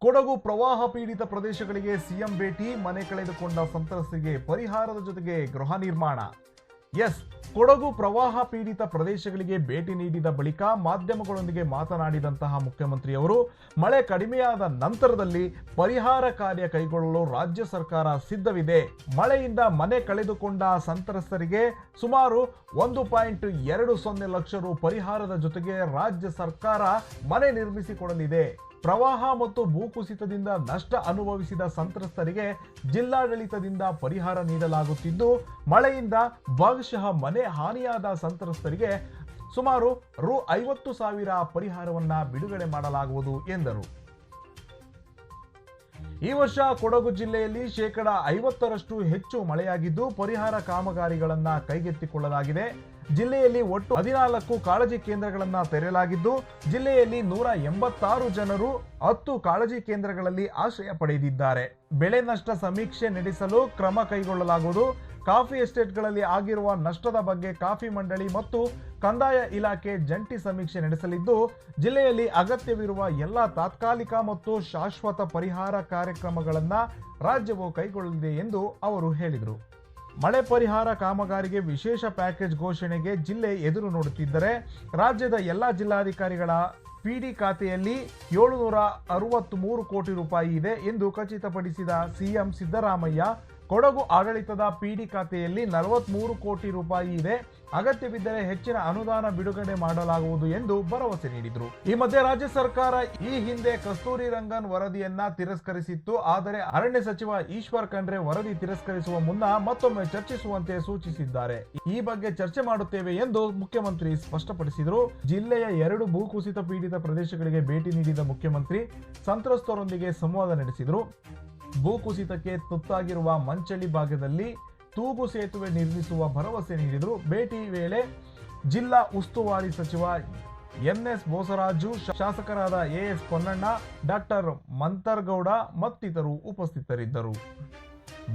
ಕೊಡಗು ಪ್ರವಾಹ ಪೀಡಿತ ಪ್ರದೇಶಗಳಿಗೆ ಸಿಎಂ ಭೇಟಿ, ಮನೆ ಕಳೆದುಕೊಂಡ ಸಂತ್ರಸ್ತರಿಗೆ ಪರಿಹಾರದ ಜೊತೆಗೆ ಗೃಹ ನಿರ್ಮಾಣ. ಕೊಡಗು ಪ್ರವಾಹ ಪೀಡಿತ ಪ್ರದೇಶಗಳಿಗೆ ಭೇಟಿ ನೀಡಿದ ಬಳಿಕ ಮಾಧ್ಯಮಗಳೊಂದಿಗೆ ಮಾತನಾಡಿದಂತಹ ಮುಖ್ಯಮಂತ್ರಿಯವರು, ಮಳೆ ಕಡಿಮೆಯಾದ ನಂತರದಲ್ಲಿ ಪರಿಹಾರ ಕಾರ್ಯ ಕೈಗೊಳ್ಳಲು ರಾಜ್ಯ ಸರ್ಕಾರ ಸಿದ್ಧವಿದೆ. ಮಳೆಯಿಂದ ಮನೆ ಕಳೆದುಕೊಂಡ ಸಂತ್ರಸ್ತರಿಗೆ ಸುಮಾರು 1.20 ಲಕ್ಷ ರು ಪರಿಹಾರದ ಜೊತೆಗೆ ರಾಜ್ಯ ಸರ್ಕಾರ ಮನೆ ನಿರ್ಮಿಸಿಕೊಡಲಿದೆ. ಪ್ರವಾಹ ಮತ್ತು ಭೂಕುಸಿತದಿಂದ ನಷ್ಟ ಅನುಭವಿಸಿದ ಸಂತ್ರಸ್ತರಿಗೆ ಜಿಲ್ಲಾಡಳಿತದಿಂದ ಪರಿಹಾರ ನೀಡಲಾಗುತ್ತಿದ್ದು, ಮಳೆಯಿಂದ ಭಾಗಶಃ ಮನೆ ಹಾನಿಯಾದ ಸಂತ್ರಸ್ತರಿಗೆ ಸುಮಾರು ರು 50,000 ಪರಿಹಾರವನ್ನ ಬಿಡುಗಡೆ ಮಾಡಲಾಗುವುದು ಎಂದರು. ಈ ವರ್ಷ ಕೊಡಗು ಜಿಲ್ಲೆಯಲ್ಲಿ 50% ಹೆಚ್ಚು ಮಳೆಯಾಗಿದ್ದು, ಪರಿಹಾರ ಕಾಮಗಾರಿಗಳನ್ನ ಕೈಗೆತ್ತಿಕೊಳ್ಳಲಾಗಿದೆ. ಜಿಲ್ಲೆಯಲ್ಲಿ ಒಟ್ಟು 14 ಕಾಳಜಿ ಕೇಂದ್ರಗಳನ್ನು ತೆರೆಯಲಾಗಿದ್ದು, ಜಿಲ್ಲೆಯಲ್ಲಿ 186 ಜನರು 10 ಕಾಳಜಿ ಕೇಂದ್ರಗಳಲ್ಲಿ ಆಶ್ರಯ ಪಡೆದಿದ್ದಾರೆ. ಬೆಳೆ ನಷ್ಟ ಸಮೀಕ್ಷೆ ನಡೆಸಲು ಕ್ರಮ ಕೈಗೊಳ್ಳಲಾಗುವುದು. ಕಾಫಿ ಎಸ್ಟೇಟ್ಗಳಲ್ಲಿ ಆಗಿರುವ ನಷ್ಟದ ಬಗ್ಗೆ ಕಾಫಿ ಮಂಡಳಿ ಮತ್ತು ಕಂದಾಯ ಇಲಾಖೆ ಜಂಟಿ ಸಮೀಕ್ಷೆ ನಡೆಸಲಿದ್ದು, ಜಿಲ್ಲೆಯಲ್ಲಿ ಅಗತ್ಯವಿರುವ ಎಲ್ಲ ತಾತ್ಕಾಲಿಕ ಮತ್ತು ಶಾಶ್ವತ ಪರಿಹಾರ ಕಾರ್ಯಕ್ರಮಗಳನ್ನು ರಾಜ್ಯವು ಕೈಗೊಳ್ಳಲಿದೆ ಎಂದು ಅವರು ಹೇಳಿದರು. ಮಳೆ ಪರಿಹಾರ ಕಾಮಗಾರಿಗೆ ವಿಶೇಷ ಪ್ಯಾಕೇಜ್ ಘೋಷಣೆಗೆ ಜಿಲ್ಲೆ ಎದುರು ನೋಡುತ್ತಿದ್ದರೆ, ರಾಜ್ಯದ ಎಲ್ಲ ಜಿಲ್ಲಾಧಿಕಾರಿಗಳ ಪಿಡಿ ಖಾತೆಯಲ್ಲಿ 763 ಕೋಟಿ ರೂಪಾಯಿ ಇದೆ ಎಂದು ಖಚಿತಪಡಿಸಿದ ಸಿಎಂ ಸಿದ್ದರಾಮಯ್ಯ, ಕೊಡಗು ಆಡಳಿತದ ಪಿಡಿ ಖಾತೆಯಲ್ಲಿ 43 ಕೋಟಿ ರೂಪಾಯಿ ಇದೆ, ಅಗತ್ಯವಿದ್ದರೆ ಹೆಚ್ಚಿನ ಅನುದಾನ ಬಿಡುಗಡೆ ಮಾಡಲಾಗುವುದು ಎಂದು ಭರವಸೆ ನೀಡಿದರು. ಈ ಮಧ್ಯೆ ರಾಜ್ಯ ಸರ್ಕಾರ ಈ ಹಿಂದೆ ಕಸ್ತೂರಿ ರಂಗನ್ ವರದಿಯನ್ನ ತಿರಸ್ಕರಿಸಿತ್ತು. ಆದರೆ ಅರಣ್ಯ ಸಚಿವ ಈಶ್ವರ್ ಖಂಡ್ರೆ ವರದಿ ತಿರಸ್ಕರಿಸುವ ಮುನ್ನ ಮತ್ತೊಮ್ಮೆ ಚರ್ಚಿಸುವಂತೆ ಸೂಚಿಸಿದ್ದಾರೆ. ಈ ಬಗ್ಗೆ ಚರ್ಚೆ ಮಾಡುತ್ತೇವೆ ಎಂದು ಮುಖ್ಯಮಂತ್ರಿ ಸ್ಪಷ್ಟಪಡಿಸಿದರು. ಜಿಲ್ಲೆಯ 2 ಭೂಕುಸಿತ ಪೀಡಿತ ಪ್ರದೇಶಗಳಿಗೆ ಭೇಟಿ ನೀಡಿದ ಮುಖ್ಯಮಂತ್ರಿ ಸಂತ್ರಸ್ತರೊಂದಿಗೆ ಸಂವಾದ ನಡೆಸಿದರು. ಭೂಕುಸಿತಕ್ಕೆ ತುತ್ತಾಗಿರುವ ಮಂಚಳ್ಳಿ ಭಾಗದಲ್ಲಿ ತೂಗು ಸೇತುವೆ ನಿರ್ಮಿಸುವ ಭರವಸೆ ನೀಡಿದರು. ಭೇಟಿ ವೇಳೆ ಜಿಲ್ಲಾ ಉಸ್ತುವಾರಿ ಸಚಿವ ಎನ್ಎಸ್ ಬೋಸರಾಜು, ಶಾಸಕರಾದ ಎಎಸ್ ಪೊನ್ನಣ್ಣ, ಡಾಕ್ಟರ್ ಮಂತರ್ಗೌಡ ಮತ್ತಿತರರು ಉಪಸ್ಥಿತರಿದ್ದರು.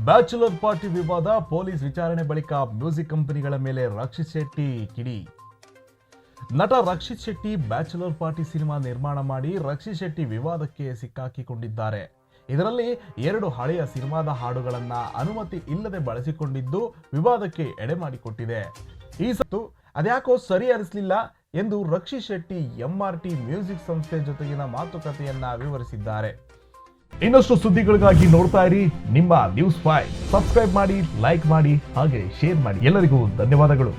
ಬ್ಯಾಚುಲರ್ ಪಾರ್ಟಿ ವಿವಾದ, ಪೊಲೀಸ್ ವಿಚಾರಣೆ ಬಳಿಕ ಮ್ಯೂಸಿಕ್ ಕಂಪನಿಗಳ ಮೇಲೆ ರಕ್ಷಿತ್ ಶೆಟ್ಟಿ ಕಿಡಿ. ನಟ Rakshit Shetty bachelor party cinema ನಿರ್ಮಾಣ ಮಾಡಿ ರಕ್ಷಿತ್ ಶೆಟ್ಟಿ ವಿವಾದಕ್ಕೆ ಸಿಕ್ಕಾಕಿಕೊಂಡಿದ್ದಾರೆ. ಇದರಲ್ಲಿ 2 ಹಳೆಯ ಸಿನಿಮಾದ ಹಾಡುಗಳನ್ನ ಅನುಮತಿ ಇಲ್ಲದೆ ಬಳಸಿಕೊಂಡಿದ್ದು ವಿವಾದಕ್ಕೆ ಎಡೆ ಮಾಡಿಕೊಟ್ಟಿದೆ. ಈ ಸತ್ತು ಅದ್ಯಾಕೋ ಸರಿ ಅನಿಸಲಿಲ್ಲ ಎಂದು ರಕ್ಷಿತ್ ಶೆಟ್ಟಿ ಎಂಆರ್ಟಿ ಮ್ಯೂಸಿಕ್ ಸಂಸ್ಥೆ ಜೊತೆಗಿನ ಮಾತುಕತೆಯನ್ನ ವಿವರಿಸಿದ್ದಾರೆ. ಇನ್ನಷ್ಟು ಸುದ್ದಿಗಳಿಗಾಗಿ ನೋಡ್ತಾ ಇರಿ ನಿಮ್ಮ ನ್ಯೂಸ್ 5. ಸಬ್ಸ್ಕ್ರೈಬ್ ಮಾಡಿ, ಲೈಕ್ ಮಾಡಿ, ಹಾಗೆ ಶೇರ್ ಮಾಡಿ. ಎಲ್ಲರಿಗೂ ಧನ್ಯವಾದಗಳು.